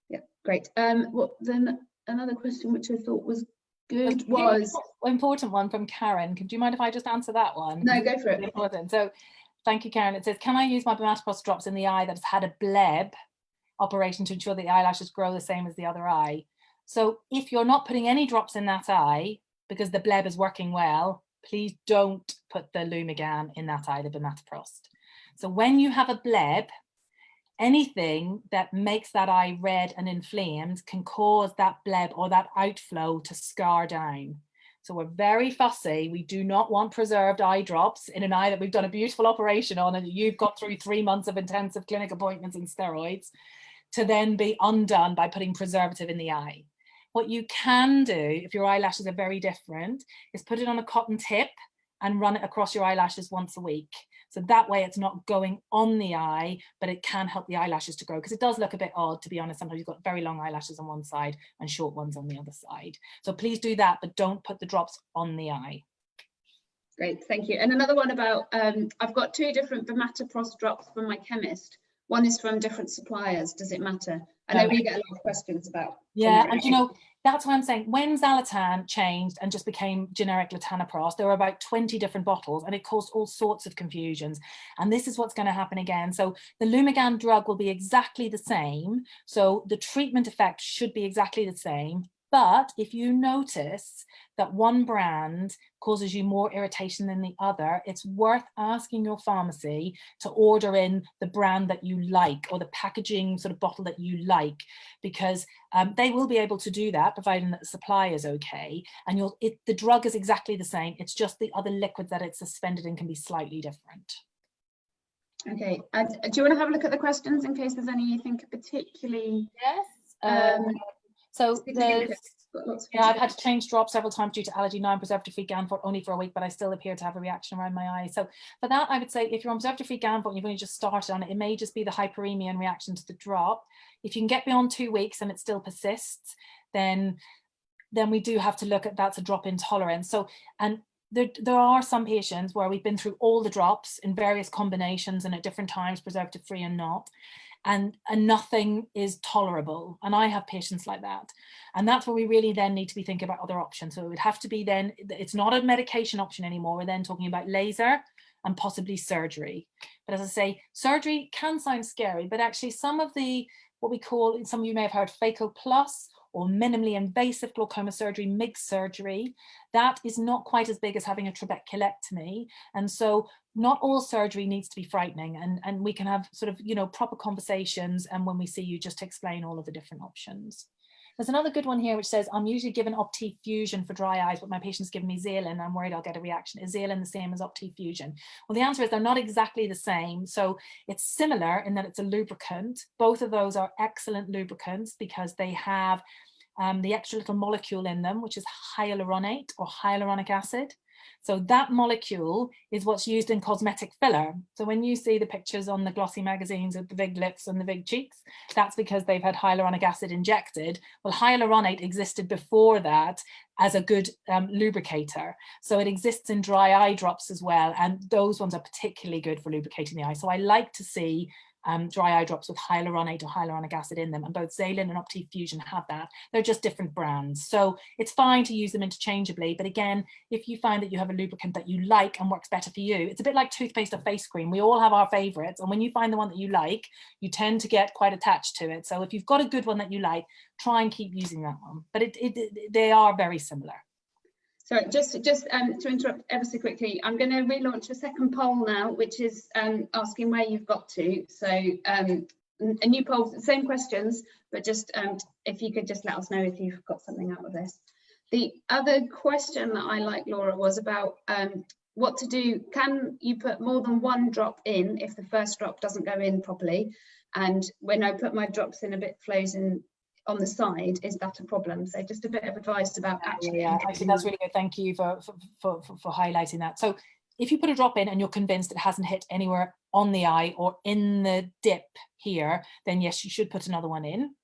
Yeah, great. Well, then another question which I thought was good was important one from Karen. Do you mind if I just answer that one? No, go for it. Important. So thank you, Karen. It says, can I use my Preservative drops in the eye that has had a bleb operation to ensure the eyelashes grow the same as the other eye? So if you're not putting any drops in that eye because the bleb is working well, please don't put the Lumigan in that eye, the Preservative. So when you have a bleb, anything that makes that eye red and inflamed can cause that bleb or that outflow to scar down. So we're very fussy. We do not want preserved eye drops in an eye that we've done a beautiful operation on and you've got through 3 months of intensive clinic appointments and steroids to then be undone by putting preservative in the eye. What you can do, if your eyelashes are very different, is put it on a cotton tip and run it across your eyelashes once a week. So that way it's not going on the eye, but it can help the eyelashes to grow, because it does look a bit odd, to be honest. Sometimes you've got very long eyelashes on one side and short ones on the other side. So please do that, but don't put the drops on the eye. Great, thank you. And another one about, I've got 2 different Preservative drops from my chemist. One is from different suppliers. Does it matter? I know we get a lot of questions about. Yeah, and you know, that's why I'm saying when Xalatan changed and just became generic latanoprost, there were about 20 different bottles and it caused all sorts of confusions. And this is what's going to happen again. So the Lumigan drug will be exactly the same. So the treatment effect should be exactly the same. But if you notice that one brand causes you more irritation than the other, it's worth asking your pharmacy to order in the brand that you like, or the packaging sort of bottle that you like, because they will be able to do that, providing that the supply is okay. And the drug is exactly the same. It's just the other liquid that it's suspended in can be slightly different. Okay. Do you want to have a look at the questions in case there's any you think are particularly? Yes. So yeah, I've had to change drops several times due to allergy. Now I'm preservative-free Ganfort only for a week, but I still appear to have a reaction around my eye. So for that, I would say if you're on preservative-free Ganfort and you've only just started on it, it may just be the hyperemia and reaction to the drop. If you can get beyond 2 weeks and it still persists, then we do have to look at that's a drop intolerance. So, and there are some patients where we've been through all the drops in various combinations and at different times, preservative-free and not. And nothing is tolerable. And I have patients like that. And that's where we really then need to be thinking about other options. So it would have to be then, it's not a medication option anymore. We're then talking about laser and possibly surgery. But as I say, surgery can sound scary, but actually some of the, what we call, some of you may have heard, phaco plus or minimally invasive glaucoma surgery, MIG surgery, that is not quite as big as having a trabeculectomy. And so not all surgery needs to be frightening, and we can have sort of, you know, proper conversations, and when we see you, just to explain all of the different options. There's another good one here which says, I'm usually given Opti Fusion for dry eyes, but my patient's given me Xelan. I'm worried I'll get a reaction. Is Xelan the same as Opti Fusion? Well, the answer is they're not exactly the same. So it's similar in that it's a lubricant. Both of those are excellent lubricants because they have the extra little molecule in them, which is hyaluronate or hyaluronic acid. So that molecule is what's used in cosmetic filler. So when you see the pictures on the glossy magazines of the big lips and the big cheeks, that's because they've had hyaluronic acid injected. Well, hyaluronate existed before that as a good lubricator. So it exists in dry eye drops as well. And those ones are particularly good for lubricating the eye. So I like to see dry eye drops with hyaluronate or hyaluronic acid in them, and both Xalin and Opti Fusion have that. They're just different brands, so it's fine to use them interchangeably. But again, if you find that you have a lubricant that you like and works better for you, it's a bit like toothpaste or face cream. We all have our favorites, and when you find the one that you like, you tend to get quite attached to it. So if you've got a good one that you like, try and keep using that one. But they are very similar. So just to interrupt ever so quickly, I'm going to relaunch a second poll now, which is asking where you've got to. So a new poll, same questions, but just if you could just let us know if you've got something out of this. The other question that I like, Laura, was about what to do. Can you put more than one drop in if the first drop doesn't go in properly? And when I put my drops in, a bit flows in on the side, is that a problem? So just a bit of advice about actually. Yeah, I think that's really good. Thank you for highlighting that. So if you put a drop in and you're convinced it hasn't hit anywhere on the eye or in the dip here, then yes, you should put another one in.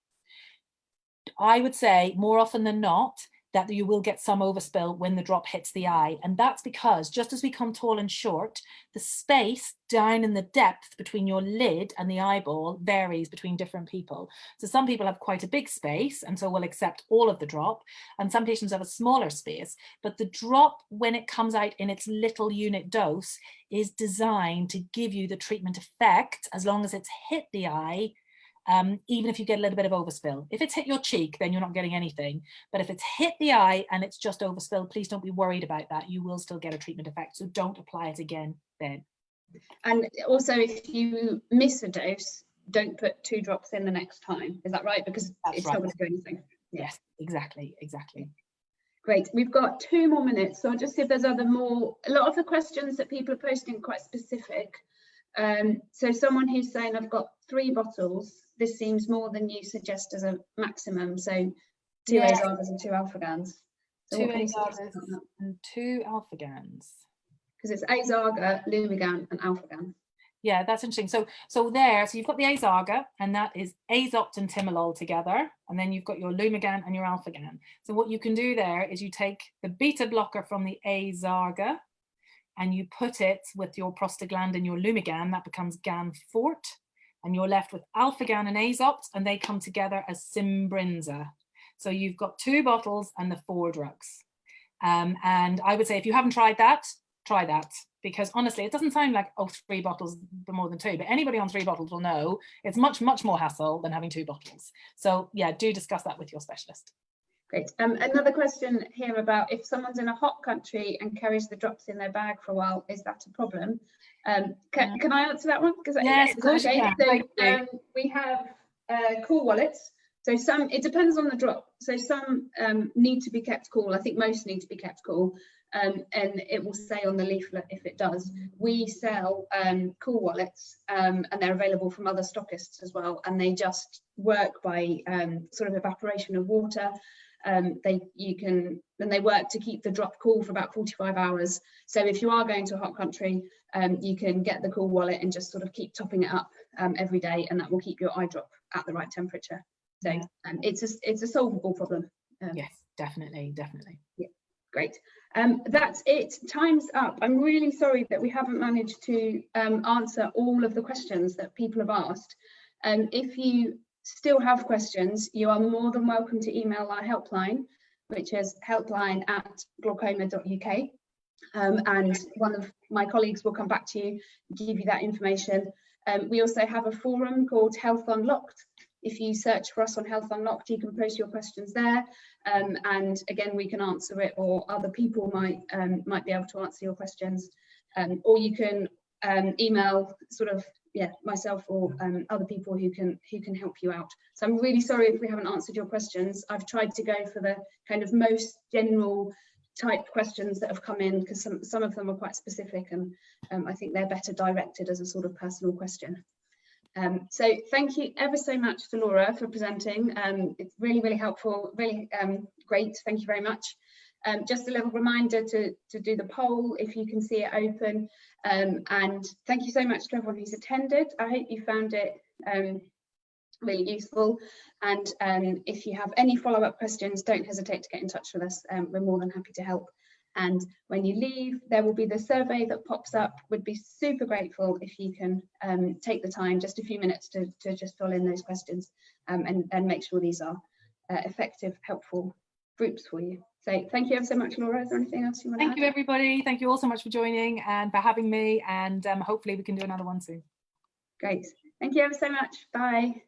I would say more often than not that you will get some overspill when the drop hits the eye. And that's because just as we come tall and short, the space down in the depth between your lid and the eyeball varies between different people. So some people have quite a big space and so will accept all of the drop. And some patients have a smaller space, but the drop, when it comes out in its little unit dose, is designed to give you the treatment effect as long as it's hit the eye. Even if you get a little bit of overspill. If it's hit your cheek, then you're not getting anything. But if it's hit the eye and it's just overspill, please don't be worried about that. You will still get a treatment effect. So don't apply it again then. And also, if you miss a dose, don't put 2 drops in the next time. Is that right? Because it's not going to do anything. Yes, exactly. Great. We've got 2 more minutes. So I'll just see if there's a lot of the questions that people are posting are quite specific. So someone who's saying, I've got 3 bottles. This seems more than you suggest as a maximum. So 2 Azagas and 2 Alphagans. So 2 Azagas and 2 Alphagans. Because it's Azaga, Lumigan and Alphagan. Yeah, that's interesting. So you've got the Azaga, and that is Azopt and Timolol together. And then you've got your Lumigan and your Alphagan. So what you can do there is you take the beta blocker from the Azaga and you put it with your Prostaglandin, your Lumigan, that becomes Gan Fort. And you're left with Alphagan and Azopt, and they come together as Simbrinza. So you've got 2 bottles and the 4 drugs. And I would say if you haven't tried that, try that. Because honestly, it doesn't sound like, 3 bottles more than 2, but anybody on 3 bottles will know it's much, much more hassle than having 2 bottles. So yeah, do discuss that with your specialist. Great. Another question here about if someone's in a hot country and carries the drops in their bag for a while, is that a problem? Can I answer that one? Yes, of course you can. So we have cool wallets. So it depends on the drop. So some need to be kept cool. I think most need to be kept cool. And it will say on the leaflet if it does. We sell cool wallets and they're available from other stockists as well. And they just work by sort of evaporation of water. They work to keep the drop cool for about 45 hours. So if you are going to a hot country, you can get the cool wallet and just sort of keep topping it up every day, and that will keep your eye drop at the right temperature. So it's a solvable problem. Yes, definitely. Yeah, great. That's it. Time's up. I'm really sorry that we haven't managed to answer all of the questions that people have asked. If you still have questions, you are more than welcome to email our helpline, which is helpline@glaucoma.uk, and one of my colleagues will come back to you, give you that information. We also have a forum called Health Unlocked. If you search for us on Health Unlocked, you can post your questions there, and again we can answer it, or other people might be able to answer your questions, or you can email myself or other people who can help you out. So I'm really sorry if we haven't answered your questions. I've tried to go for the kind of most general type questions that have come in, because some of them are quite specific, and I think they're better directed as a sort of personal question. So thank you ever so much to Laura for presenting. It's really, really helpful, really great. Thank you very much. Just a little reminder to do the poll if you can see it open. And thank you so much to everyone who's attended. I hope you found it really useful. And if you have any follow-up questions, don't hesitate to get in touch with us. We're more than happy to help. And when you leave, there will be the survey that pops up. Would be super grateful if you can take the time, just a few minutes to just fill in those questions and make sure these are effective, helpful groups for you. So thank you ever so much, Laura. Is there anything else you want to add? Thank you, everybody. Thank you all so much for joining and for having me. And hopefully we can do another one soon. Great. Thank you ever so much. Bye.